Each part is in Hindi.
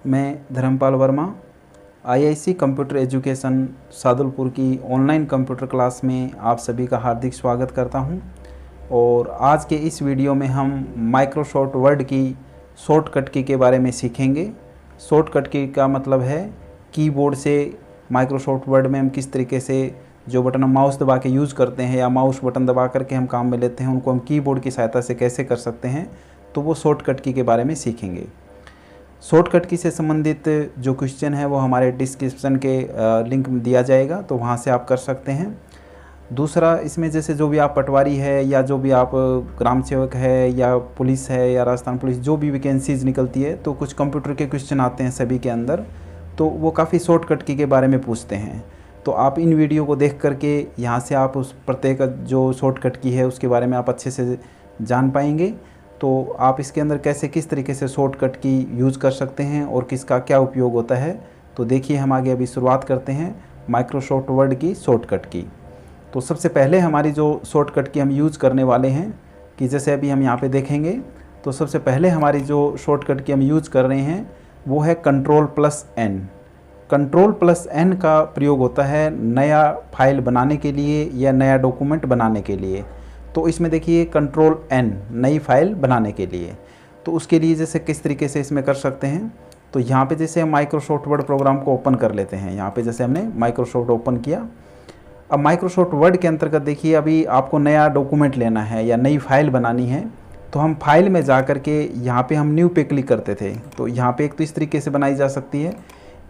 मैं Dharampal Verma IIC computer education Sadulpur की ऑनलाइन कंप्यूटर क्लास में आप सभी का हार्दिक स्वागत करता हूं। और आज के इस वीडियो में हम माइक्रोसॉफ्ट वर्ड की शॉर्टकट की के बारे में सीखेंगे। शॉर्टकट की का मतलब है कीबोर्ड से माइक्रोसॉफ्ट वर्ड में हम किस तरीके से जो बटन हम माउस दबा के यूज़ करते हैं या माउस बटन दबा करके हम काम में लेते हैं, उनको हम कीबोर्ड की सहायता से कैसे कर सकते हैं, तो वो शॉर्टकट की के बारे में सीखेंगे। शॉर्टकट की से संबंधित जो क्वेश्चन है वो हमारे डिस्क्रिप्शन के लिंक में दिया जाएगा, तो वहाँ से आप कर सकते हैं। दूसरा, इसमें जैसे जो भी आप पटवारी है या जो भी आप ग्राम सेवक है या पुलिस है या राजस्थान पुलिस, जो भी वैकेंसीज निकलती है तो कुछ कंप्यूटर के क्वेश्चन आते हैं सभी के अंदर, तो वो काफ़ी शॉर्टकट की के बारे में पूछते हैं। तो आप इन वीडियो को देख करके यहाँ से आप उस प्रत्येक जो शॉर्टकट की है उसके बारे में आप अच्छे से जान पाएंगे। तो आप इसके अंदर कैसे किस तरीके से शॉर्टकट की यूज़ कर सकते हैं और किसका क्या उपयोग होता है, तो देखिए हम आगे अभी शुरुआत करते हैं माइक्रोसॉफ्ट वर्ड की शॉर्टकट की। तो सबसे पहले हमारी जो शॉर्टकट की हम यूज़ करने वाले हैं कि जैसे अभी हम यहाँ पे देखेंगे, तो सबसे पहले हमारी जो शॉर्टकट की हम यूज़ कर रहे हैं वो है Ctrl+N। Ctrl+N का प्रयोग होता है नया फाइल बनाने के लिए या नया डॉक्यूमेंट बनाने के लिए। तो इसमें देखिए Ctrl+N नई फाइल बनाने के लिए, तो उसके लिए जैसे किस तरीके से इसमें कर सकते हैं, तो यहाँ पे जैसे हम माइक्रोसॉफ्ट वर्ड प्रोग्राम को ओपन कर लेते हैं। यहाँ पे जैसे हमने माइक्रोसॉफ्ट ओपन किया। अब माइक्रोसॉफ्ट वर्ड के अंतर्गत देखिए अभी आपको नया डॉक्यूमेंट लेना है या नई फाइल बनानी है, तो हम फाइल में जा कर के यहाँ पे हम न्यू पे क्लिक करते थे। तो यहाँ पे एक तो इस तरीके से बनाई जा सकती है,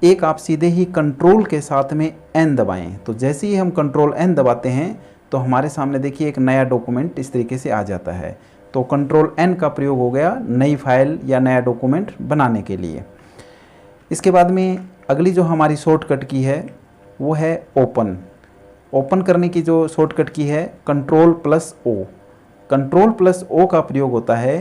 एक आप सीधे ही कंट्रोल के साथ में N दबाएं। तो जैसे ही हम Ctrl+N दबाते हैं तो हमारे सामने देखिए एक नया डॉक्यूमेंट इस तरीके से आ जाता है। तो Ctrl+N का प्रयोग हो गया नई फाइल या नया डॉक्यूमेंट बनाने के लिए। इसके बाद में अगली जो हमारी शॉर्टकट की है वो है ओपन। ओपन करने की जो शॉर्टकट की है Ctrl+O। Ctrl+O का प्रयोग होता है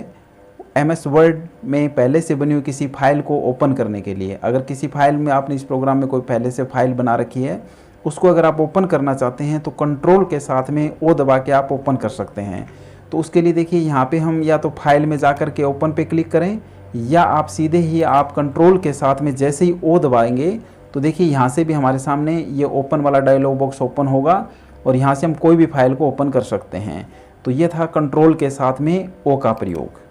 MS वर्ड में पहले से बनी हुई किसी फाइल को ओपन करने के लिए। अगर किसी फाइल में आपने इस प्रोग्राम में कोई पहले से फाइल बना रखी है, उसको अगर आप ओपन करना चाहते हैं तो कंट्रोल के साथ में O दबा के आप ओपन कर सकते हैं। तो उसके लिए देखिए यहाँ पे हम या तो फाइल में जा कर के ओपन पे क्लिक करें, या आप सीधे ही आप कंट्रोल के साथ में जैसे ही O दबाएंगे तो देखिए यहाँ से भी हमारे सामने ये ओपन वाला डायलॉग बॉक्स ओपन होगा और यहाँ से हम कोई भी फाइल को ओपन कर सकते हैं। तो ये था कंट्रोल के साथ में O का प्रयोग।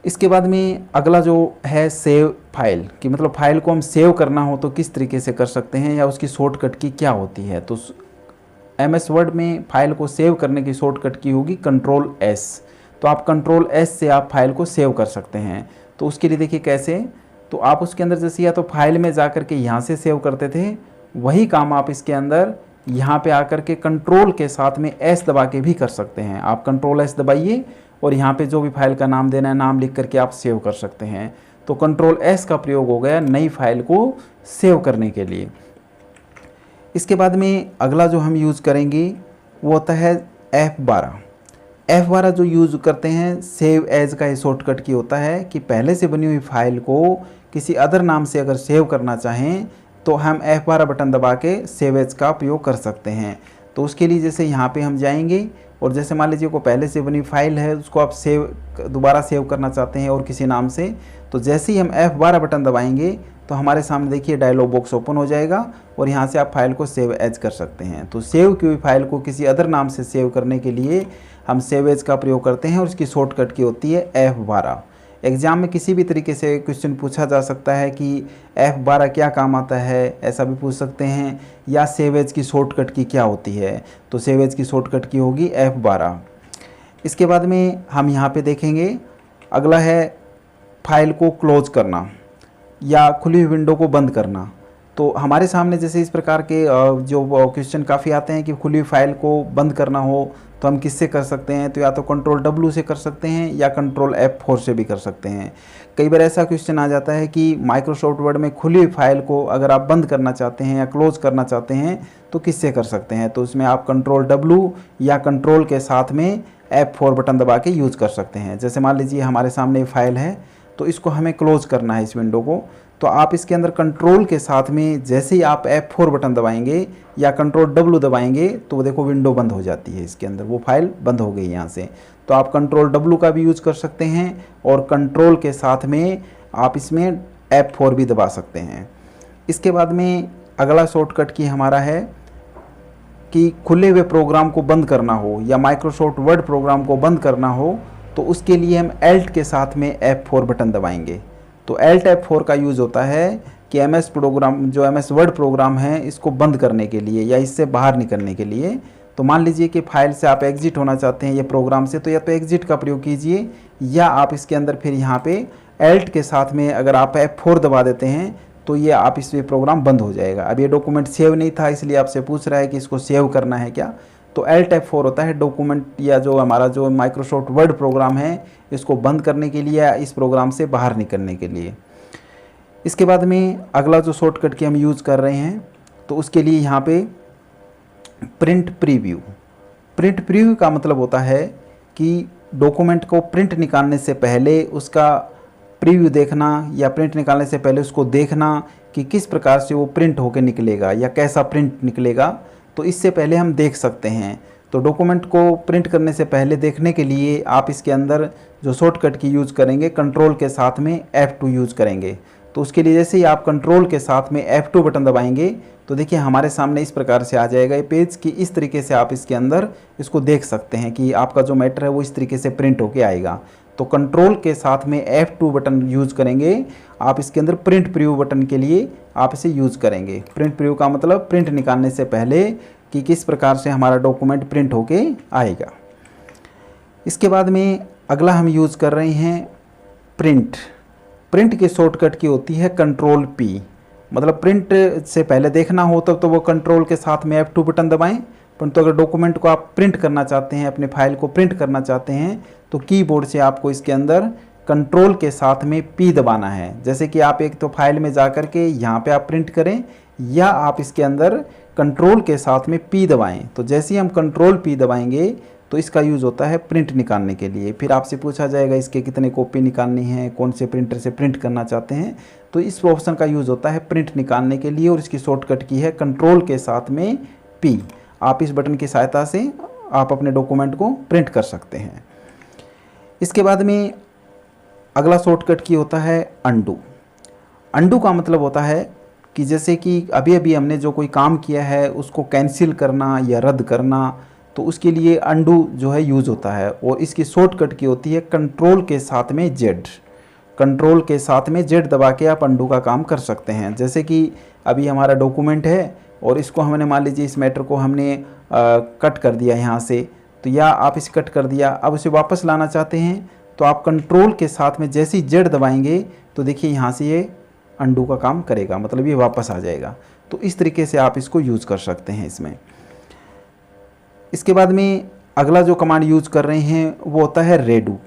इसके बाद में अगला जो है सेव फाइल, कि मतलब फाइल को हम सेव करना हो तो किस तरीके से कर सकते हैं या उसकी शॉर्टकट की क्या होती है। तो MS वर्ड में फाइल को सेव करने की शॉर्टकट की होगी Ctrl+S। तो आप Ctrl+S से आप फाइल को सेव कर सकते हैं। तो उसके लिए देखिए कैसे, तो आप उसके अंदर जैसे या तो फाइल में जा कर के यहाँ से सेव करते थे, वही काम आप इसके अंदर यहाँ पे आकर के कंट्रोल के साथ में S दबा के भी कर सकते हैं। आप Ctrl+S दबाइए और यहाँ पे जो भी फाइल का नाम देना है नाम लिख करके आप सेव कर सकते हैं। तो Ctrl+S का प्रयोग हो गया नई फाइल को सेव करने के लिए। इसके बाद में अगला जो हम यूज़ करेंगे वो होता है F12। F12 जो यूज़ करते हैं सेव एज का ये शॉर्टकट की होता है कि पहले से बनी हुई फाइल को किसी अदर नाम से अगर सेव करना चाहें तो हम F12 बटन दबा के सेव एज का प्रयोग कर सकते हैं। तो उसके लिए जैसे यहाँ पे हम जाएंगे और जैसे मान लीजिए को पहले से बनी फाइल है उसको आप दोबारा सेव करना चाहते हैं और किसी नाम से, तो जैसे ही हम F12 बटन दबाएंगे तो हमारे सामने देखिए डायलॉग बॉक्स ओपन हो जाएगा और यहाँ से आप फाइल को सेव एज कर सकते हैं। तो सेव की हुई फाइल को किसी अदर नाम से सेव करने के लिए हम सेव एज का प्रयोग करते हैं और उसकी शॉर्टकट की होती है F12। एग्ज़ाम में किसी भी तरीके से क्वेश्चन पूछा जा सकता है कि F12 क्या काम आता है, ऐसा भी पूछ सकते हैं, या सेव एज की शॉर्टकट की क्या होती है। तो सेव एज की शॉर्टकट की होगी F12। इसके बाद में हम यहाँ पे देखेंगे अगला है फाइल को क्लोज करना या खुली हुई विंडो को बंद करना। तो हमारे सामने जैसे इस प्रकार के जो क्वेश्चन काफ़ी आते हैं कि खुली हुई फाइल को बंद करना हो तो हम किससे कर सकते हैं, तो या तो Ctrl+W से कर सकते हैं या Ctrl+F4 से भी कर सकते हैं। कई बार ऐसा क्वेश्चन आ जाता है कि माइक्रोसॉफ्ट वर्ड में खुली हुई फाइल को अगर आप बंद करना चाहते हैं या क्लोज करना चाहते हैं तो किससे कर सकते हैं। तो इसमें आप Ctrl+W या कंट्रोल के साथ में F4 बटन दबा के यूज़ कर सकते हैं। जैसे मान लीजिए हमारे सामने फाइल है तो इसको हमें क्लोज करना है इस विंडो को, तो आप इसके अंदर कंट्रोल के साथ में जैसे ही आप F4 बटन दबाएंगे या Ctrl+W दबाएंगे तो देखो विंडो बंद हो जाती है, इसके अंदर वो फाइल बंद हो गई यहाँ से। तो आप Ctrl+W का भी यूज़ कर सकते हैं और कंट्रोल के साथ में आप इसमें F4 भी दबा सकते हैं। इसके बाद में अगला शॉर्टकट की हमारा है कि खुले हुए प्रोग्राम को बंद करना हो या माइक्रोसॉफ्ट वर्ड प्रोग्राम को बंद करना हो, तो उसके लिए हम Alt के साथ में F4 बटन दबाएंगे। तो Alt F4 का यूज़ होता है कि MS प्रोग्राम, जो MS वर्ड प्रोग्राम है, इसको बंद करने के लिए या इससे बाहर निकलने के लिए। तो मान लीजिए कि फाइल से आप एग्जिट होना चाहते हैं ये प्रोग्राम से, तो या तो एग्जिट का प्रयोग कीजिए या आप इसके अंदर फिर यहाँ पे Alt के साथ में अगर आप F4 दबा देते हैं तो ये आप इसमें प्रोग्राम बंद हो जाएगा। अब ये डॉक्यूमेंट सेव नहीं था इसलिए आपसे पूछ रहा है कि इसको सेव करना है क्या, तो Alt F4 होता है डॉक्यूमेंट या जो हमारा जो माइक्रोसॉफ्ट वर्ड प्रोग्राम है इसको बंद करने के लिए या इस प्रोग्राम से बाहर निकलने के लिए। इसके बाद में अगला जो शॉर्टकट की हम यूज़ कर रहे हैं तो उसके लिए यहाँ पे प्रिंट प्रीव्यू। प्रिंट प्रीव्यू का मतलब होता है कि डॉक्यूमेंट को प्रिंट निकालने से पहले उसका प्रीव्यू देखना या प्रिंट निकालने से पहले उसको देखना कि किस प्रकार से वो प्रिंट होकर निकलेगा या कैसा प्रिंट निकलेगा, तो इससे पहले हम देख सकते हैं। तो डॉक्यूमेंट को प्रिंट करने से पहले देखने के लिए आप इसके अंदर जो शॉर्टकट की यूज़ करेंगे कंट्रोल के साथ में F2 यूज़ करेंगे। तो उसके लिए जैसे ही आप कंट्रोल के साथ में F2 बटन दबाएंगे तो देखिए हमारे सामने इस प्रकार से आ जाएगा ये पेज कि इस तरीके से आप इसके अंदर इसको देख सकते हैं कि आपका जो मैटर है वो इस तरीके से प्रिंट होके आएगा। तो कंट्रोल के साथ में F2 बटन यूज़ करेंगे आप इसके अंदर प्रिंट प्रीव्यू बटन के लिए आप इसे यूज़ करेंगे। प्रिंट प्रीव्यू का मतलब प्रिंट निकालने से पहले कि किस प्रकार से हमारा डॉक्यूमेंट प्रिंट होके आएगा। इसके बाद में अगला हम यूज़ कर रहे हैं प्रिंट। प्रिंट की शॉर्टकट की होती है कंट्रोल P, मतलब प्रिंट से पहले देखना हो तब तो वो कंट्रोल के साथ में F2 बटन दबाएं, परंतु अगर डॉक्यूमेंट को आप प्रिंट करना चाहते हैं, अपने फाइल को प्रिंट करना चाहते हैं, तो कीबोर्ड से आपको इसके अंदर कंट्रोल के साथ में P दबाना है। जैसे कि आप एक तो फाइल में जा कर के यहाँ पे आप प्रिंट करें या आप इसके अंदर कंट्रोल के साथ में P दबाएं। तो जैसे ही हम कंट्रोल P दबाएंगे तो इसका यूज़ होता है प्रिंट निकालने के लिए। फिर आपसे पूछा जाएगा इसके कितने कॉपी निकालनी है, कौन से प्रिंटर से प्रिंट करना चाहते हैं, तो इस ऑप्शन का यूज़ होता है प्रिंट निकालने के लिए और इसकी शॉर्टकट की है कंट्रोल के साथ में P। आप इस बटन की सहायता से आप अपने डॉक्यूमेंट को प्रिंट कर सकते हैं। इसके बाद में अगला शॉर्टकट की होता है अंडू। अंडू का मतलब होता है कि जैसे कि अभी अभी हमने जो कोई काम किया है उसको कैंसिल करना या रद्द करना, तो उसके लिए अंडू जो है यूज़ होता है और इसकी शॉर्टकट की होती है कंट्रोल के साथ में Z। कंट्रोल के साथ में Z दबा के आप अंडू का काम कर सकते हैं। जैसे कि अभी हमारा डॉक्यूमेंट है और इसको हमने मान लीजिए इस मैटर को हमने कट कर दिया यहाँ से, तो या आप इसे कट कर दिया, अब उसे वापस लाना चाहते हैं तो आप कंट्रोल के साथ में जैसे ही Z दबाएंगे तो देखिए यहाँ से ये अंडू का काम करेगा, मतलब ये वापस आ जाएगा। तो इस तरीके से आप इसको यूज़ कर सकते हैं इसमें। इसके बाद में अगला जो कमांड यूज़ कर रहे हैं वो होता है रेडू।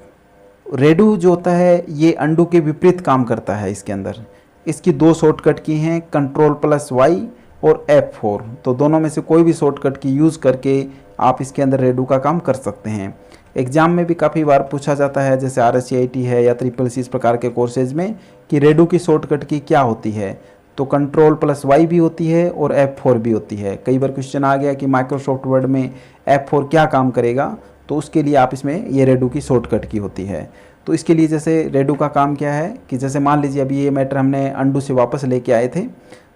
रेडू जो होता है ये अंडू के विपरीत काम करता है। इसके अंदर इसकी दो शॉर्टकट की हैं Ctrl+Y और F4, तो दोनों में से कोई भी शॉर्टकट की यूज़ करके आप इसके अंदर रेडू का काम कर सकते हैं। एग्ज़ाम में भी काफ़ी बार पूछा जाता है, जैसे RSCIT है या SSC इस प्रकार के कोर्सेज में, कि रेडू की शॉर्टकट की क्या होती है, तो Ctrl+Y भी होती है और F4 भी होती है। कई बार क्वेश्चन आ गया कि माइक्रोसॉफ्ट वर्ड में F4 क्या काम करेगा, तो उसके लिए आप इसमें ये रेडू की शॉर्टकट की होती है। तो इसके लिए जैसे रेडू का काम क्या है कि जैसे मान लीजिए अभी ये मैटर हमने अंडू से वापस लेके आए थे,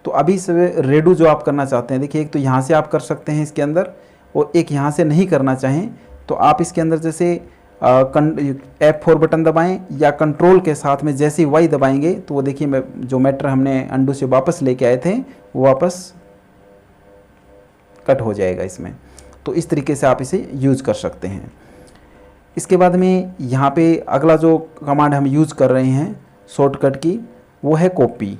तो अभी से रेडू जो आप करना चाहते हैं, देखिए एक तो यहाँ से आप कर सकते हैं इसके अंदर, और एक यहाँ से नहीं करना चाहें तो आप इसके अंदर जैसे F4 बटन दबाएं या कंट्रोल के साथ में जैसे ही Y दबाएंगे तो वो देखिए जो मैटर हमने अंडू से वापस लेके आए थे वो वापस कट हो जाएगा इसमें। तो इस तरीके से आप इसे यूज़ कर सकते हैं। इसके बाद में यहाँ पे अगला जो कमांड हम यूज़ कर रहे हैं शॉर्टकट की वो है कॉपी।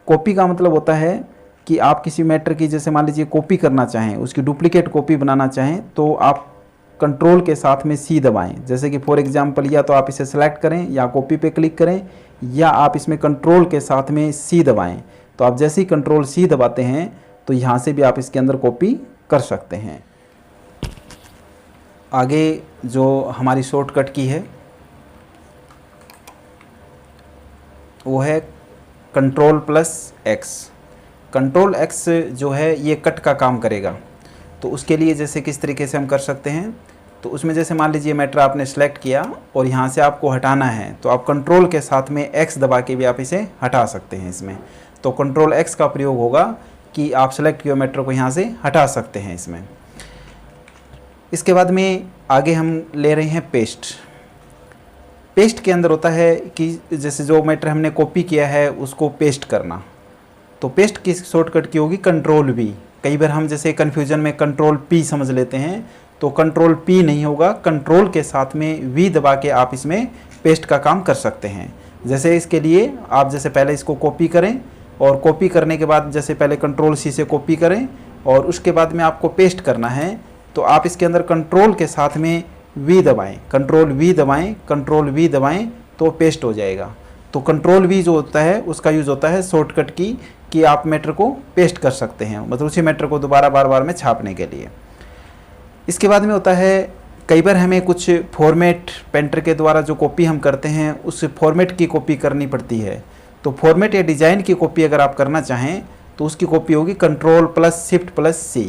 कॉपी का मतलब होता है कि आप किसी मैटर की जैसे मान लीजिए कॉपी करना चाहें, उसकी डुप्लीकेट कॉपी बनाना चाहें, तो आप कंट्रोल के साथ में C दबाएं। जैसे कि फॉर एग्जांपल या तो आप इसे सेलेक्ट करें या कॉपी पे क्लिक करें, या आप इसमें कंट्रोल के साथ में C दबाएं। तो आप जैसे ही कंट्रोल C दबाते हैं तो यहाँ से भी आप इसके अंदर कॉपी कर सकते हैं। आगे जो हमारी शॉर्टकट की है वो है Ctrl+X। Ctrl+X जो है ये कट का काम करेगा। तो उसके लिए जैसे किस तरीके से हम कर सकते हैं, तो उसमें जैसे मान लीजिए मैटर आपने सेलेक्ट किया और यहाँ से आपको हटाना है, तो आप कंट्रोल के साथ में X दबा के भी आप इसे हटा सकते हैं इसमें। तो कंट्रोल X का प्रयोग होगा कि आप सेलेक्ट किए मैटर को यहाँ से हटा सकते हैं इसमें। इसके बाद में आगे हम ले रहे हैं पेस्ट। पेस्ट के अंदर होता है कि जैसे जो मैटर हमने कॉपी किया है उसको पेस्ट करना। तो पेस्ट की शॉर्टकट की होगी कंट्रोल V। कई बार हम जैसे कन्फ्यूजन में कंट्रोल P समझ लेते हैं, तो कंट्रोल P नहीं होगा, कंट्रोल के साथ में V दबा के आप इसमें पेस्ट का काम कर सकते हैं। जैसे इसके लिए आप जैसे पहले इसको कॉपी करें और कॉपी करने के बाद जैसे पहले कंट्रोल C से कॉपी करें और उसके बाद में आपको पेस्ट करना है, तो आप इसके अंदर कंट्रोल के साथ में V दबाएं, कंट्रोल V दबाएं, कंट्रोल V दबाएं तो पेस्ट हो जाएगा। तो कंट्रोल V जो होता है उसका यूज़ होता है शॉर्टकट की कि आप मैटर को पेस्ट कर सकते हैं, मतलब उसी मैटर को दोबारा बार बार में छापने के लिए। इसके बाद में होता है कई बार हमें कुछ फॉर्मेट पेंटर के द्वारा जो कॉपी हम करते हैं उस फॉर्मेट की कॉपी करनी पड़ती है। तो फॉर्मेट या डिज़ाइन की कॉपी अगर आप करना चाहें तो उसकी कॉपी होगी Ctrl+Shift+C।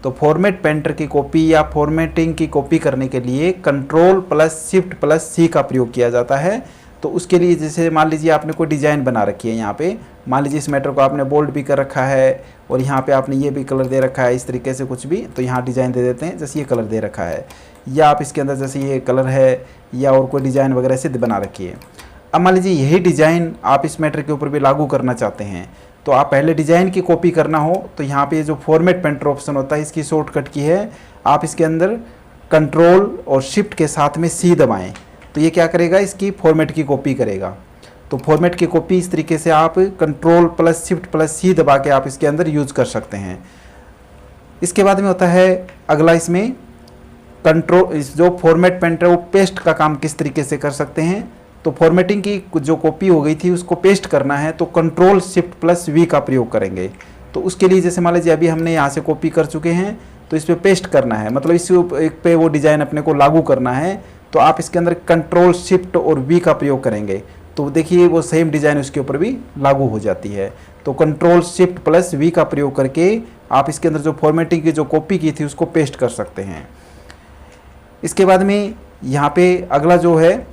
तो फॉर्मेट पेंटर की कॉपी या फॉर्मेटिंग की कॉपी करने के लिए Ctrl+Shift+C का प्रयोग किया जाता है। तो उसके लिए जैसे मान लीजिए आपने कोई डिज़ाइन बना रखी है, यहाँ पे मान लीजिए इस मैटर को आपने बोल्ड भी कर रखा है और यहाँ पे आपने ये भी कलर दे रखा है इस तरीके से कुछ भी, तो यहाँ डिज़ाइन दे देते हैं जैसे ये कलर दे रखा है, या आप इसके अंदर जैसे ये कलर है या और कोई डिज़ाइन वगैरह से बना रखी है। अब मान लीजिए यही डिज़ाइन आप इस मैटर के ऊपर भी लागू करना चाहते हैं, तो आप पहले डिज़ाइन की कॉपी करना हो तो यहाँ पे जो फॉर्मेट पेंटर ऑप्शन होता है इसकी शॉर्टकट की है, आप इसके अंदर कंट्रोल और शिफ्ट के साथ में C दबाएं, तो ये क्या करेगा, इसकी फॉर्मेट की कॉपी करेगा। तो फॉर्मेट की कॉपी इस तरीके से आप Ctrl+Shift+C दबा के आप इसके अंदर यूज़ कर सकते हैं। इसके बाद में होता है अगला, इसमें इस जो फॉर्मेट पेंटर वो पेस्ट का काम किस तरीके से कर सकते हैं। तो फॉर्मेटिंग की जो कॉपी हो गई थी उसको पेस्ट करना है तो Ctrl+Shift+V का प्रयोग करेंगे। तो उसके लिए जैसे मान लीजिए अभी हमने यहाँ से कॉपी कर चुके हैं तो इस पर पेस्ट करना है, मतलब इस एक पे वो डिज़ाइन अपने को लागू करना है, तो आप इसके अंदर Ctrl+Shift और V का प्रयोग करेंगे तो देखिए वो सेम डिज़ाइन उसके ऊपर भी लागू हो जाती है। तो Ctrl+Shift+V का प्रयोग करके आप इसके अंदर जो फॉर्मेटिंग की जो कॉपी की थी उसको पेस्ट कर सकते हैं। इसके बाद में यहाँ पे अगला जो है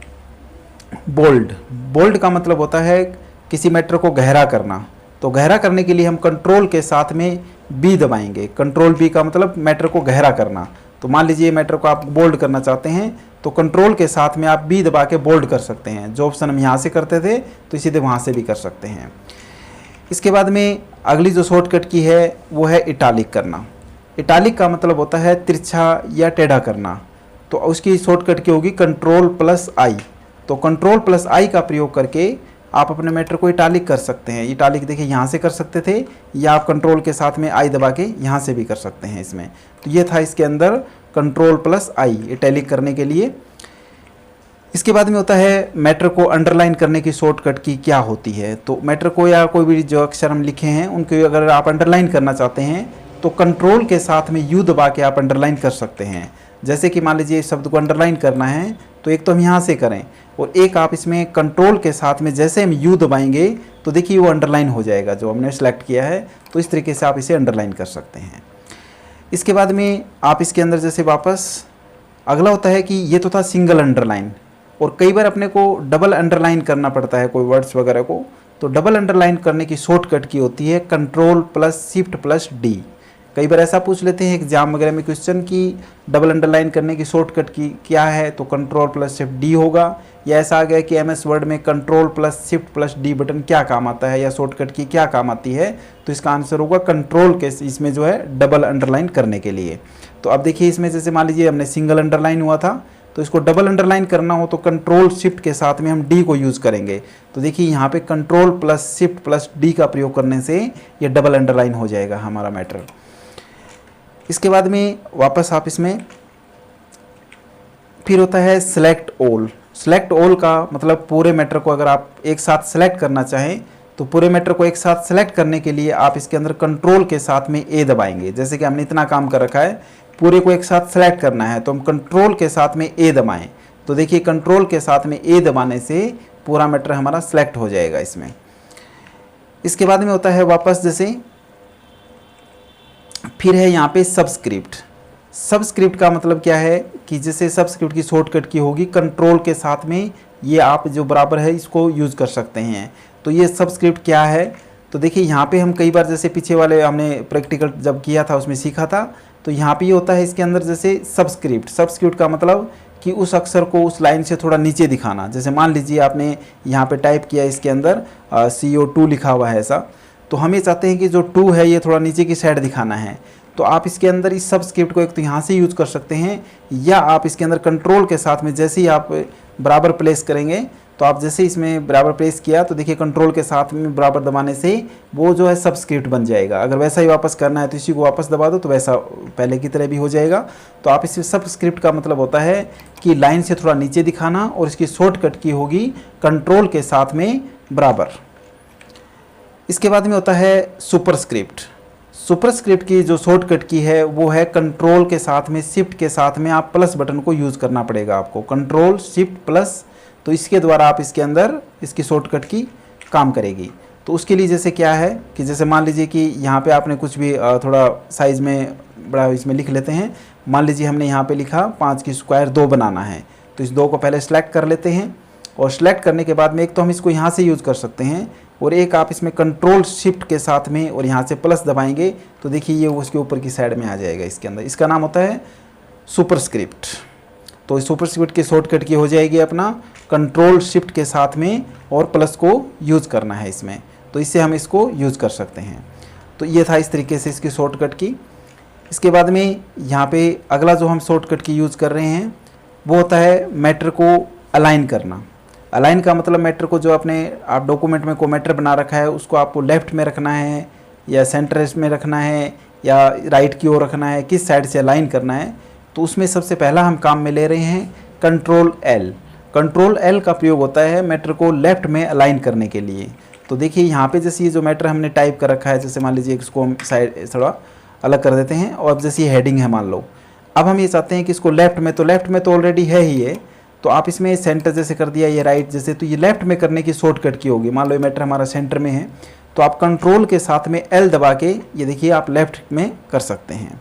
बोल्ड। बोल्ड का मतलब होता है किसी मैटर को गहरा करना। तो गहरा करने के लिए हम कंट्रोल के साथ में B दबाएंगे। कंट्रोल B का मतलब मैटर को गहरा करना। तो मान लीजिए मैटर को आप बोल्ड करना चाहते हैं तो कंट्रोल के साथ में आप B दबा के बोल्ड कर सकते हैं। जो ऑप्शन हम यहाँ से करते थे तो इसी वहाँ से भी कर सकते हैं। इसके बाद में अगली जो शॉर्टकट की है वो है इटालिक करना। इटालिक का मतलब होता है तिरछा या टेढ़ा करना। तो उसकी शॉर्टकट की होगी Ctrl+I। तो Ctrl+I का प्रयोग करके आप अपने मैटर को इटालिक कर सकते हैं। इटालिक देखिए यहाँ से कर सकते थे या आप कंट्रोल के साथ में I दबा के यहाँ से भी कर सकते हैं इसमें। तो ये था इसके अंदर Ctrl+I इटैलिक करने के लिए। इसके बाद में होता है मैटर को अंडरलाइन करने की शॉर्टकट की क्या होती है। तो मैटर को या कोई भी जो अक्षर हम लिखे हैं उनको अगर आप अंडरलाइन करना चाहते हैं तो कंट्रोल के साथ में U दबा के आप अंडरलाइन कर सकते हैं। जैसे कि मान लीजिए इस शब्द को अंडरलाइन करना है तो एक तो हम यहाँ से करें और एक आप इसमें कंट्रोल के साथ में जैसे हम U दबाएंगे तो देखिए वो अंडरलाइन हो जाएगा जो हमने सेलेक्ट किया है। तो इस तरीके से आप इसे अंडरलाइन कर सकते हैं। इसके बाद में आप इसके अंदर जैसे वापस अगला होता है कि ये तो था सिंगल अंडरलाइन, और कई बार अपने को डबल अंडरलाइन करना पड़ता है कोई वर्ड्स वगैरह को। तो डबल अंडरलाइन करने की शॉर्टकट की होती है Ctrl+Shift+D। कई बार ऐसा पूछ लेते हैं एग्जाम वगैरह में क्वेश्चन की डबल अंडरलाइन करने की शॉर्टकट की क्या है, तो Ctrl+Shift+D होगा। या ऐसा आ गया कि MS वर्ड में Ctrl+Shift+D बटन क्या काम आता है या शॉर्टकट की क्या काम आती है, तो इसका आंसर होगा कंट्रोल के इसमें जो है डबल अंडरलाइन करने के लिए। तो अब देखिए इसमें जैसे मान लीजिए हमने सिंगल अंडरलाइन हुआ था तो इसको डबल अंडरलाइन करना हो तो Ctrl+Shift के साथ में हम D को यूज़ करेंगे। तो देखिए यहाँ पे Ctrl+Shift+D का प्रयोग करने से ये डबल अंडरलाइन हो जाएगा हमारा मैटर। इसके बाद में वापस आप इसमें फिर होता है सेलेक्ट ऑल। सेलेक्ट ऑल का मतलब पूरे मैटर को अगर आप एक साथ सेलेक्ट करना चाहें तो पूरे मैटर को एक साथ सेलेक्ट करने के लिए आप इसके अंदर कंट्रोल के साथ में A दबाएंगे। जैसे कि हमने इतना काम कर रखा है, पूरे को एक साथ सेलेक्ट करना है तो हम कंट्रोल के साथ में A दबाएं। तो देखिए कंट्रोल के साथ में A दबाने से पूरा मैटर हमारा सेलेक्ट हो जाएगा इसमें। इसके बाद में होता है वापस जैसे फिर है यहाँ पे सबस्क्रिप्ट। सबस्क्रिप्ट का मतलब क्या है कि जैसे सबस्क्रिप्ट की शॉर्टकट की होगी कंट्रोल के साथ में, ये आप जो बराबर है इसको यूज़ कर सकते हैं। तो ये सबस्क्रिप्ट क्या है, तो देखिए यहाँ पे हम कई बार जैसे पीछे वाले हमने प्रैक्टिकल जब किया था उसमें सीखा था, तो यहाँ पे ये होता है इसके अंदर जैसे सबस्क्रिप्ट। सबस्क्रिप्ट का मतलब कि उस अक्षर को उस लाइन से थोड़ा नीचे दिखाना। जैसे मान लीजिए आपने यहाँ पे टाइप किया, इसके अंदर CO2 लिखा हुआ है ऐसा, तो हम ये चाहते हैं कि जो 2 है ये थोड़ा नीचे की साइड दिखाना है। तो आप इसके अंदर इस सबस्क्रिप्ट को एक तो यहाँ से यूज़ कर सकते हैं, या आप इसके अंदर कंट्रोल के साथ में जैसे ही आप बराबर प्लेस करेंगे, तो आप जैसे इसमें बराबर प्लेस किया तो देखिए कंट्रोल के साथ में बराबर दबाने से वो जो है सबस्क्रिप्ट बन जाएगा। अगर वैसा ही वापस करना है तो इसी को वापस दबा दो तो वैसा पहले की तरह भी हो जाएगा। तो आप इस सबस्क्रिप्ट का मतलब होता है कि लाइन से थोड़ा नीचे दिखाना, और इसकी शॉर्टकट की होगी कंट्रोल के साथ में बराबर। इसके बाद में होता है सुपरस्क्रिप्ट। सुपरस्क्रिप्ट की जो शॉर्टकट की है वो है कंट्रोल के साथ में शिफ्ट के साथ में आप प्लस बटन को यूज़ करना पड़ेगा आपको, कंट्रोल शिफ्ट प्लस। तो इसके द्वारा आप इसके अंदर इसकी शॉर्टकट की काम करेगी। तो उसके लिए जैसे क्या है कि जैसे मान लीजिए कि यहाँ पे आपने कुछ भी थोड़ा साइज़ में बड़ा इसमें लिख लेते हैं। मान लीजिए हमने यहाँ पे लिखा 5 की स्क्वायर 2 बनाना है, तो इस 2 को पहले सेलेक्ट कर लेते हैं, और सेलेक्ट करने के बाद में एक तो हम इसको यहाँ से यूज़ कर सकते हैं, और एक आप इसमें कंट्रोल शिफ्ट के साथ में और यहाँ से प्लस दबाएंगे तो देखिए ये उसके ऊपर की साइड में आ जाएगा इसके अंदर। इसका नाम होता है सुपरस्क्रिप्ट। तो सुपरस्क्रिप्ट की शॉर्टकट की हो जाएगी अपना कंट्रोल शिफ्ट के साथ में और प्लस को यूज़ करना है इसमें, तो इससे हम इसको यूज़ कर सकते हैं। तो ये था इस तरीके से इसकी शॉर्टकट की। इसके बाद में यहाँ पे अगला जो हम शॉर्टकट की यूज़ कर रहे हैं वो होता है मैटर को अलाइन करना। अलाइन का मतलब मैटर को जो अपने आप डॉक्यूमेंट में को मैटर बना रखा है उसको आपको लेफ़्ट में रखना है या सेंटर में रखना है या राइट की ओर रखना है, किस साइड से अलाइन करना है। तो उसमें सबसे पहला हम काम में ले रहे हैं कंट्रोल L। कंट्रोल L का प्रयोग होता है मैटर को लेफ़्ट में अलाइन करने के लिए। तो देखिए यहाँ पे जैसे ये जो मैटर हमने टाइप कर रखा है, जैसे मान लीजिए इसको हम साइड थोड़ा अलग कर देते हैं, और अब जैसे ये हेडिंग है मान लो, अब हम ये चाहते हैं कि इसको लेफ़्ट में तो ऑलरेडी है ही ये, तो आप इसमें सेंटर जैसे कर दिया, ये राइट जैसे, तो ये लेफ़्ट में करने की शॉर्टकट की होगी। मान लो ये मैटर हमारा सेंटर में है, तो आप कंट्रोल के साथ में L दबा के ये देखिए आप लेफ़्ट में कर सकते हैं।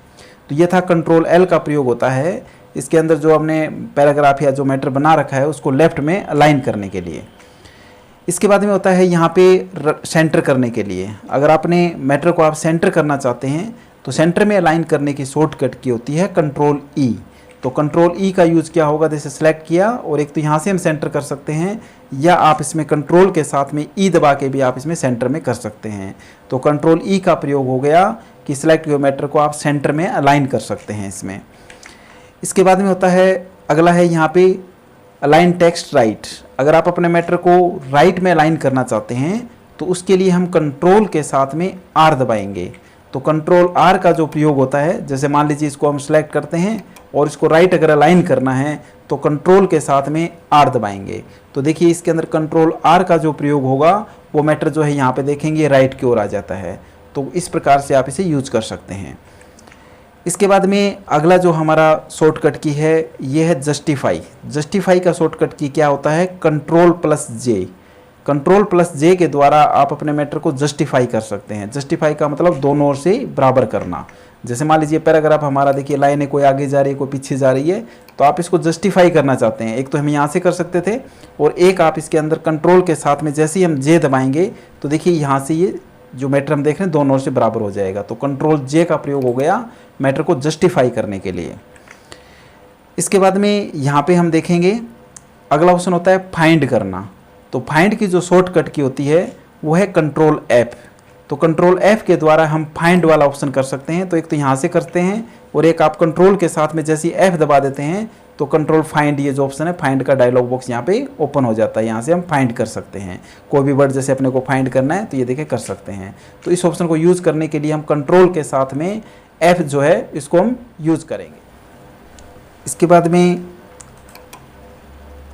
तो ये था कंट्रोल L का प्रयोग होता है इसके अंदर जो हमने पैराग्राफ या जो मैटर बना रखा है उसको लेफ़्ट में अलाइन करने के लिए। इसके बाद में होता है यहाँ पे सेंटर करने के लिए। अगर आपने मैटर को आप सेंटर करना चाहते हैं तो सेंटर में अलाइन करने की शॉर्टकट की होती है कंट्रोल E। तो कंट्रोल E का यूज़ क्या होगा, जैसे सेलेक्ट किया और एक तो यहाँ से हम सेंटर कर सकते हैं, या आप इसमें कंट्रोल के साथ में E दबा के भी आप इसमें सेंटर में कर सकते हैं। तो कंट्रोल E का प्रयोग हो गया कि सिलेक्ट किए मैटर को आप सेंटर में अलाइन कर सकते हैं इसमें। इसके बाद में होता है अगला है यहाँ पे अलाइन टेक्स्ट राइट। अगर आप अपने मैटर को राइट में अलाइन करना चाहते हैं तो उसके लिए हम कंट्रोल के साथ में R दबाएंगे। तो कंट्रोल R का जो प्रयोग होता है, जैसे मान लीजिए इसको हम सेलेक्ट करते हैं और इसको राइट अगर अलाइन करना है तो कंट्रोल के साथ में R दबाएंगे। तो देखिए इसके अंदर कंट्रोल R का जो प्रयोग होगा वो मैटर जो है यहाँ पे देखेंगे राइट की ओर आ जाता है। तो इस प्रकार से आप इसे यूज कर सकते हैं। इसके बाद में अगला जो हमारा शॉर्टकट की है ये है जस्टिफाई। जस्टिफाई का शॉर्टकट की क्या होता है, control plus J। Control plus J के द्वारा आप अपने मैटर को जस्टिफाई कर सकते हैं। जस्टिफाई का मतलब दोनों ओर से बराबर करना। जैसे मान लीजिए पैराग्राफ हमारा देखिए लाइन है, कोई आगे जा रही है कोई पीछे जा रही है, तो आप इसको जस्टिफाई करना चाहते हैं। एक तो हम यहाँ से कर सकते थे और एक आप इसके अंदर कंट्रोल के साथ में जैसे ही हम J दबाएंगे तो देखिए यहाँ से ये जो मैटर हम देख रहे हैं दोनों ओर से बराबर हो जाएगा। तो कंट्रोल J का प्रयोग हो गया मैटर को जस्टिफाई करने के लिए। इसके बाद में यहाँ पे हम देखेंगे अगला ऑप्शन होता है फाइंड करना। तो फाइंड की जो शॉर्टकट की होती है वो है कंट्रोल F। तो कंट्रोल F के द्वारा हम फाइंड वाला ऑप्शन कर सकते हैं। तो एक तो यहाँ से करते हैं और एक आप कंट्रोल के साथ में जैसे F दबा देते हैं तो कंट्रोल फाइंड ये जो ऑप्शन है फाइंड का डायलॉग बॉक्स यहाँ पे ओपन हो जाता है। यहाँ से हम फाइंड कर सकते हैं कोई भी वर्ड जैसे अपने को फाइंड करना है तो ये देखिए कर सकते हैं। तो इस ऑप्शन को यूज़ करने के लिए हम कंट्रोल के साथ में F जो है इसको हम यूज़ करेंगे। इसके बाद में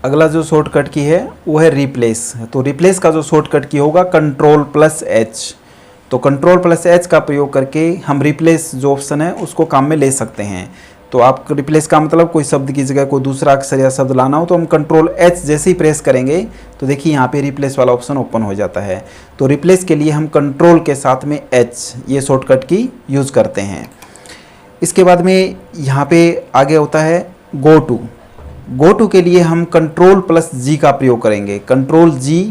अगला जो शॉर्टकट की है वो है रिप्लेस। तो रिप्लेस का जो शॉर्टकट की होगा कंट्रोल प्लस H। तो कंट्रोल प्लस H का प्रयोग करके हम रिप्लेस जो ऑप्शन है उसको काम में ले सकते हैं। तो आप रिप्लेस का मतलब कोई शब्द की जगह कोई दूसरा अक्षर या शब्द लाना हो तो हम कंट्रोल H जैसे ही प्रेस करेंगे तो देखिए यहाँ पे रिप्लेस वाला ऑप्शन ओपन हो जाता है। तो रिप्लेस के लिए हम कंट्रोल के साथ में H ये शॉर्टकट की यूज़ करते हैं। इसके बाद में यहाँ पे आगे होता है गो टू के लिए हम Ctrl+G का प्रयोग करेंगे। Ctrl+G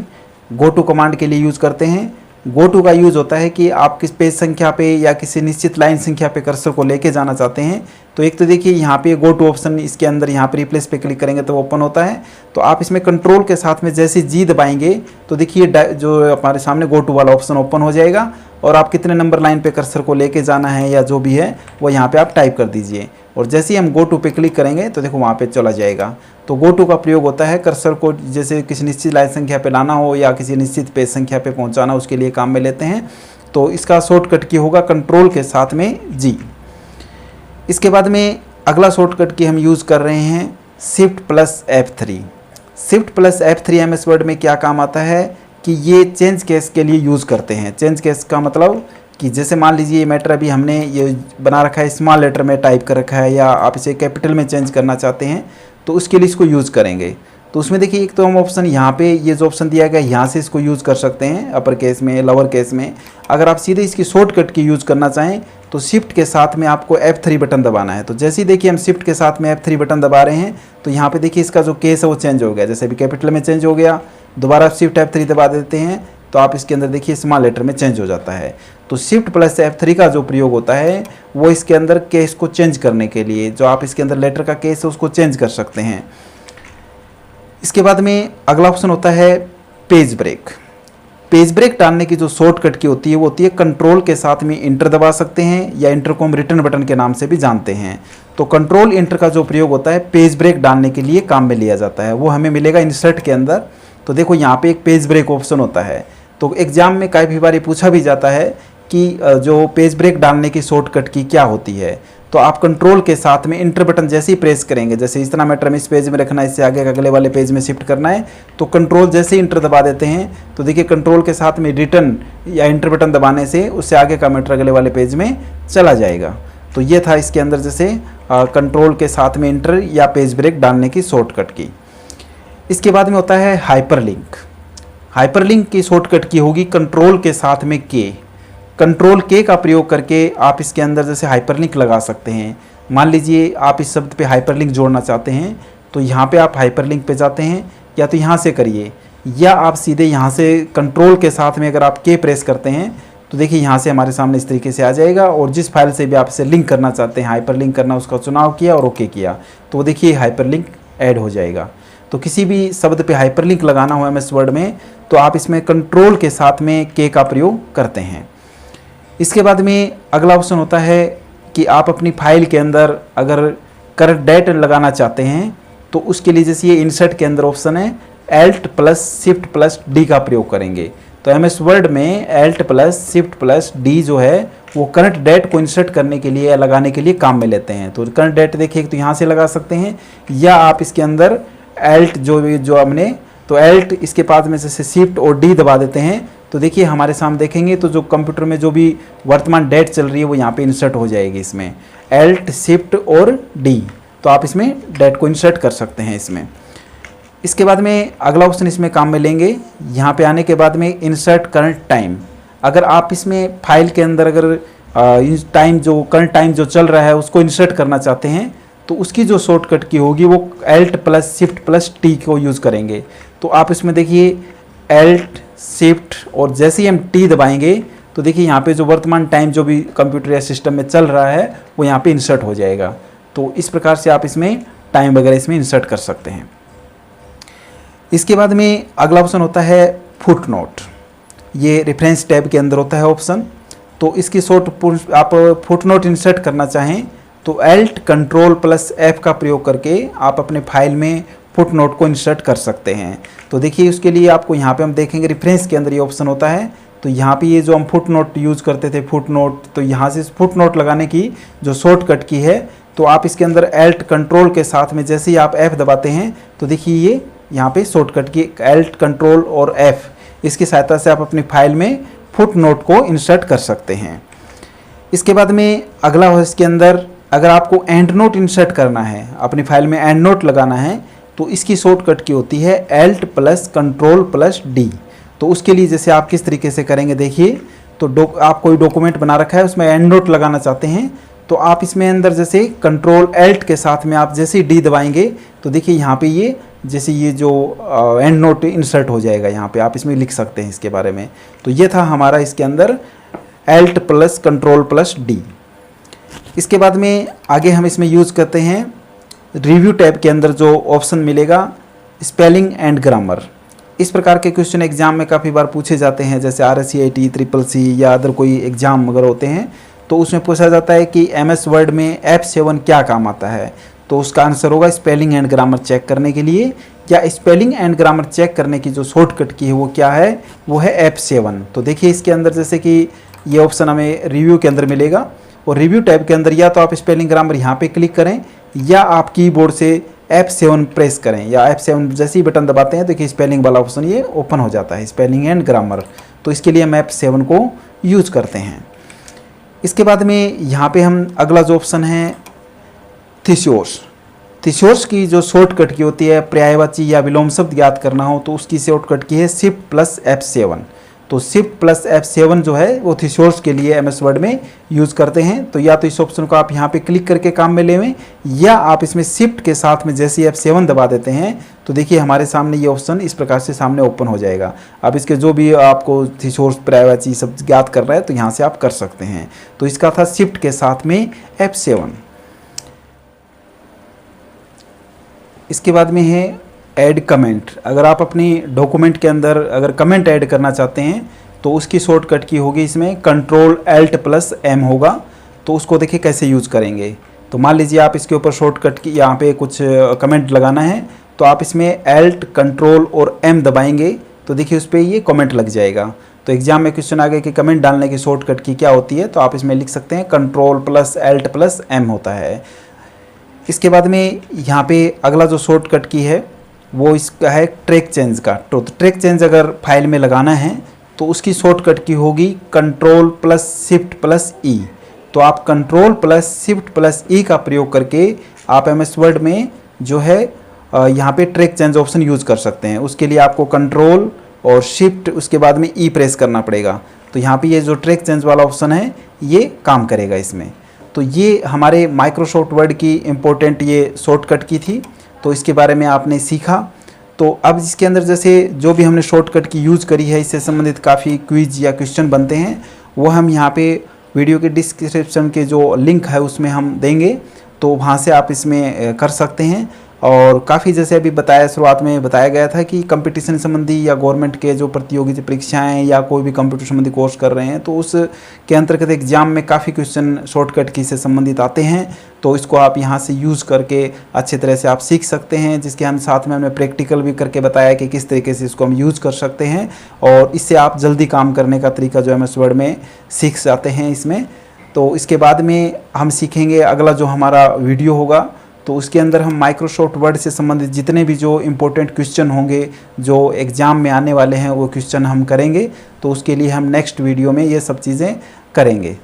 गो टू कमांड के लिए यूज़ करते हैं। गो टू का यूज़ होता है कि आप किस पेज संख्या पे या किसी निश्चित लाइन संख्या पे कर्सर को लेके जाना चाहते हैं। तो एक तो देखिए यहाँ पे गो टू ऑप्शन, इसके अंदर यहाँ पे रिप्लेस पे क्लिक करेंगे तो ओपन होता है। तो आप इसमें कंट्रोल के साथ में जैसे जी दबाएंगे तो देखिए जो हमारे सामने गो टू वाला ऑप्शन ओपन हो जाएगा और आप कितने नंबर लाइन पे कर्सर को लेके जाना है या जो भी है वो यहाँ पे आप टाइप कर दीजिए और जैसे ही हम गो टू पे क्लिक करेंगे तो देखो वहाँ पे चला जाएगा। तो गो टू का प्रयोग होता है कर्सर को जैसे किसी निश्चित लाइन संख्या पे लाना हो या किसी निश्चित पेज संख्या पे पहुँचाना, उसके लिए काम में लेते हैं। तो इसका शॉर्टकट की होगा कंट्रोल के साथ में जी। इसके बाद में अगला शॉर्टकट की हम यूज़ कर रहे हैं Shift+F3। Shift+F3 MS वर्ड में क्या काम आता है कि ये चेंज केस के लिए यूज़ करते हैं। चेंज केस का मतलब कि जैसे मान लीजिए ये मैटर अभी हमने ये बना रखा है, स्मॉल लेटर में टाइप कर रखा है या आप इसे कैपिटल में चेंज करना चाहते हैं तो उसके लिए इसको यूज़ करेंगे। तो उसमें देखिए एक तो हम ऑप्शन यहाँ पे ये जो ऑप्शन दिया गया यहाँ से इसको यूज़ कर सकते हैं अपर केस में, लोअर केस में। अगर आप सीधे इसकी शॉर्टकट की यूज़ करना चाहें तो शिफ्ट के साथ में आपको F3 बटन दबाना है। तो जैसे ही देखिए हम शिफ्ट के साथ में F3 बटन दबा रहे हैं तो यहाँ पे देखिए इसका जो केस है वो चेंज हो गया। जैसे अभी कैपिटल में चेंज हो गया, दोबारा शिफ्ट F3 दबा देते हैं तो आप इसके अंदर देखिए स्मॉल लेटर में चेंज हो जाता है। तो Shift+F3 का जो प्रयोग होता है वो इसके अंदर केस को चेंज करने के लिए, जो आप इसके अंदर लेटर का केस है उसको चेंज कर सकते हैं। इसके बाद में अगला ऑप्शन होता है पेज ब्रेक। पेज ब्रेक डालने की जो शॉर्टकट की होती है वो होती है कंट्रोल के साथ में इंटर दबा सकते हैं या इंटर को हम रिटर्न बटन के नाम से भी जानते हैं। तो कंट्रोल इंटर का जो प्रयोग होता है पेज ब्रेक डालने के लिए काम में लिया जाता है, वो हमें मिलेगा इंसर्ट के अंदर। तो देखो यहाँ पे एक पेज ब्रेक ऑप्शन होता है। तो एग्जाम में कई बार पूछा भी जाता है कि जो पेज ब्रेक डालने की शॉर्टकट की क्या होती है। तो आप कंट्रोल के साथ में इंटर बटन जैसे ही प्रेस करेंगे, जैसे इतना मैटर में इस पेज में रखना है, इससे आगे अगले वाले पेज में शिफ्ट करना है, तो कंट्रोल जैसे ही इंटर दबा देते हैं तो देखिए कंट्रोल के साथ में रिटर्न या इंटर बटन दबाने से उससे आगे का मैटर अगले वाले पेज में चला जाएगा। तो ये था इसके अंदर जैसे कंट्रोल के साथ में इंटर या पेज ब्रेक डालने की शॉर्टकट की। इसके बाद में होता है हाइपरलिंक। हाइपरलिंक की शॉर्टकट की होगी कंट्रोल के साथ में के। कंट्रोल के का प्रयोग करके आप इसके अंदर जैसे हाइपरलिंक लगा सकते हैं। मान लीजिए आप इस शब्द पे हाइपरलिंक जोड़ना चाहते हैं तो यहाँ पे आप हाइपरलिंक पे जाते हैं, या तो यहाँ से करिए या आप सीधे यहाँ से कंट्रोल के साथ में अगर आप के प्रेस करते हैं तो देखिए यहाँ से हमारे सामने इस तरीके से आ जाएगा। और जिस फाइल से भी आप इसे लिंक करना चाहते हैं, हाइपरलिंक करना, उसका चुनाव किया और ओके किया तो देखिए हाइपरलिंक ऐड हो जाएगा। तो किसी भी शब्द पे हाइपरलिंक लगाना हो MS वर्ड में तो आप इसमें कंट्रोल के साथ में के का प्रयोग करते हैं। इसके बाद में अगला ऑप्शन होता है कि आप अपनी फाइल के अंदर अगर करेक्ट डेट लगाना चाहते हैं तो उसके लिए जैसे ये इंसर्ट के अंदर ऑप्शन है Alt+Shift+D का प्रयोग करेंगे। तो MS वर्ड में Alt+Shift+D जो है वो करंट डेट को इंसर्ट करने के लिए या लगाने के लिए काम में लेते हैं। तो करंट डेट देखिए तो यहाँ से लगा सकते हैं या आप इसके अंदर Alt जो हमने तो Alt इसके बाद में जैसे शिफ्ट और D दबा देते हैं तो देखिए हमारे सामने देखेंगे तो जो कंप्यूटर में जो भी वर्तमान डेट चल रही है वो यहाँ पे इंसर्ट हो जाएगी इसमें Alt शिफ्ट और D। तो आप इसमें डेट को इंसर्ट कर सकते हैं इसमें। इसके बाद में अगला ऑप्शन इसमें काम में लेंगे। यहाँ पे आने के बाद में इंसर्ट करंट टाइम। अगर आप इसमें फाइल के अंदर अगर टाइम जो करंट टाइम जो चल रहा है उसको इंसर्ट करना चाहते हैं तो उसकी जो शॉर्टकट की होगी वो Alt+Shift+T को यूज़ करेंगे। तो आप इसमें देखिए Alt शिफ्ट और जैसे ही हम T दबाएंगे तो देखिए यहाँ पे जो वर्तमान टाइम जो भी कंप्यूटर या सिस्टम में चल रहा है वो यहाँ पे इंसर्ट हो जाएगा। तो इस प्रकार से आप इसमें टाइम वगैरह इसमें इंसर्ट कर सकते हैं। इसके बाद में अगला ऑप्शन होता है फुटनोट। ये रेफरेंस टैब के अंदर होता है ऑप्शन। तो इसकी शॉर्ट आप फुटनोट इंसर्ट करना चाहें तो Alt+Ctrl+F का प्रयोग करके आप अपने फाइल में फुटनोट को इंसर्ट कर सकते हैं। तो देखिए उसके लिए आपको यहाँ पे हम देखेंगे रेफरेंस के अंदर ये ऑप्शन होता है। तो यहाँ पे ये जो हम फुटनोट यूज़ करते थे फुटनोट, तो यहाँ से फुटनोट लगाने की जो शॉर्टकट की है तो आप इसके अंदर Alt कंट्रोल के साथ में जैसे ही आप F दबाते हैं तो देखिए ये यहाँ पे शॉर्टकट की Alt कंट्रोल और F इसकी सहायता से आप अपनी फाइल में फुटनोट को इंसर्ट कर सकते हैं। इसके बाद में अगला हो इसके अंदर अगर आपको एंड नोट इंसर्ट करना है, अपनी फाइल में एंड नोट लगाना है तो इसकी शॉर्टकट की होती है Alt+Ctrl+D। तो उसके लिए जैसे आप किस तरीके से करेंगे देखिए, तो आप कोई डॉक्यूमेंट बना रखा है उसमें एंड नोट लगाना चाहते हैं तो आप इसमें अंदर जैसे कंट्रोल एल्ट के साथ में आप जैसे डी दबाएंगे तो देखिए यहाँ पे ये जैसे ये जो एंड नोट इंसर्ट हो जाएगा, यहाँ पे आप इसमें लिख सकते हैं इसके बारे में। तो ये था हमारा इसके अंदर Alt plus control plus D. इसके बाद में आगे हम इसमें यूज़ करते हैं रिव्यू टैब के अंदर जो ऑप्शन मिलेगा स्पेलिंग एंड ग्रामर। इस प्रकार के क्वेश्चन एग्जाम में काफ़ी बार पूछे जाते हैं, जैसे RSCIT, CCC या अदर कोई एग्जाम अगर होते हैं तो उसमें पूछा जाता है कि MS वर्ड में F7 क्या काम आता है। तो उसका आंसर होगा स्पेलिंग एंड ग्रामर चेक करने के लिए, या स्पेलिंग एंड ग्रामर चेक करने की जो शॉर्टकट की है वो क्या है, वो है F7। तो देखिए इसके अंदर जैसे कि ये ऑप्शन हमें रिव्यू के अंदर मिलेगा, और रिव्यू टैब के अंदर या तो आप स्पेलिंग ग्रामर यहाँ पे क्लिक करें या आप कीबोर्ड से F7 प्रेस करें, या F7 जैसे ही बटन दबाते हैं तो देखिए स्पेलिंग वाला ऑप्शन ये ओपन हो जाता है, स्पेलिंग एंड ग्रामर। तो इसके लिए हम F7 को यूज़ करते हैं। इसके बाद में यहाँ पे हम अगला जो ऑप्शन है थिसोर्स। थिसोर्स की जो शॉर्टकट की होती है, पर्यायवाची या विलोम शब्द याद करना हो तो उसकी शॉर्टकट की है शिफ्ट प्लस F7। तो शिफ्ट प्लस F7 जो है वो थिसोर्स के लिए MS वर्ड में यूज़ करते हैं। तो या तो इस ऑप्शन को आप यहाँ पे क्लिक करके काम में लेवें, या आप इसमें शिफ्ट के साथ में जैसे F7 दबा देते हैं तो देखिए हमारे सामने ये ऑप्शन इस प्रकार से सामने ओपन हो जाएगा। अब इसके जो भी आपको थिसोर्स पर्यायवाची सब याद कर रहा है तो यहाँ से आप कर सकते हैं। तो इसका था शिफ्ट के साथ में F7। इसके बाद में है ऐड कमेंट। अगर आप अपनी डॉक्यूमेंट के अंदर अगर कमेंट ऐड करना चाहते हैं तो उसकी शॉर्टकट की होगी इसमें कंट्रोल एल्ट प्लस M होगा। तो उसको देखिए कैसे यूज़ करेंगे। तो मान लीजिए आप इसके ऊपर शॉर्टकट की यहाँ पे कुछ कमेंट लगाना है, तो आप इसमें एल्ट कंट्रोल और M दबाएंगे तो देखिए उस पर ये कमेंट लग जाएगा। तो एग्जाम में क्वेश्चन आ गया कि कमेंट डालने की शॉर्टकट की क्या होती है, तो आप इसमें लिख सकते हैं control plus Alt plus M होता है। इसके बाद में यहाँ पे अगला जो शॉर्टकट की है वो इसका है ट्रैक चेंज का। तो ट्रैक चेंज अगर फाइल में लगाना है तो उसकी शॉर्टकट की होगी control plus shift plus E। तो आप control plus shift plus E का प्रयोग करके आप MS वर्ड में जो है यहाँ पे ट्रैक चेंज ऑप्शन यूज़ कर सकते हैं। उसके लिए आपको कंट्रोल और शिफ्ट उसके बाद में E प्रेस करना पड़ेगा। तो यहाँ पे ये जो ट्रैक चेंज वाला ऑप्शन है ये काम करेगा इसमें। तो ये हमारे माइक्रोसॉफ्ट वर्ड की इम्पोर्टेंट ये शॉर्टकट की थी, तो इसके बारे में आपने सीखा। तो अब इसके अंदर जैसे जो भी हमने शॉर्टकट की यूज़ करी है इससे संबंधित काफ़ी क्विज या क्वेश्चन बनते हैं, वो हम यहाँ पे वीडियो के डिस्क्रिप्शन के जो लिंक है उसमें हम देंगे, तो वहाँ से आप इसमें कर सकते हैं। और काफ़ी जैसे अभी बताया शुरुआत में बताया गया था कि कंपटीशन संबंधी या गवर्नमेंट के जो प्रतियोगी परीक्षाएं या कोई भी कंप्यूटर संबंधी कोर्स कर रहे हैं तो उसके अंतर्गत एग्जाम में काफ़ी क्वेश्चन शॉर्टकट की से संबंधित आते हैं। तो इसको आप यहाँ से यूज़ करके अच्छे तरह से आप सीख सकते हैं, जिसके हम साथ में हमने प्रैक्टिकल भी करके बताया कि किस तरीके से इसको हम यूज़ कर सकते हैं, और इससे आप जल्दी काम करने का तरीका जो MS वर्ड में सीख जाते हैं इसमें। तो इसके बाद में हम सीखेंगे अगला जो हमारा वीडियो होगा, तो उसके अंदर हम माइक्रोसॉफ्ट वर्ड से संबंधित जितने भी जो इम्पोर्टेंट क्वेश्चन होंगे जो एग्ज़ाम में आने वाले हैं वो क्वेश्चन हम करेंगे। तो उसके लिए हम नेक्स्ट वीडियो में ये सब चीज़ें करेंगे।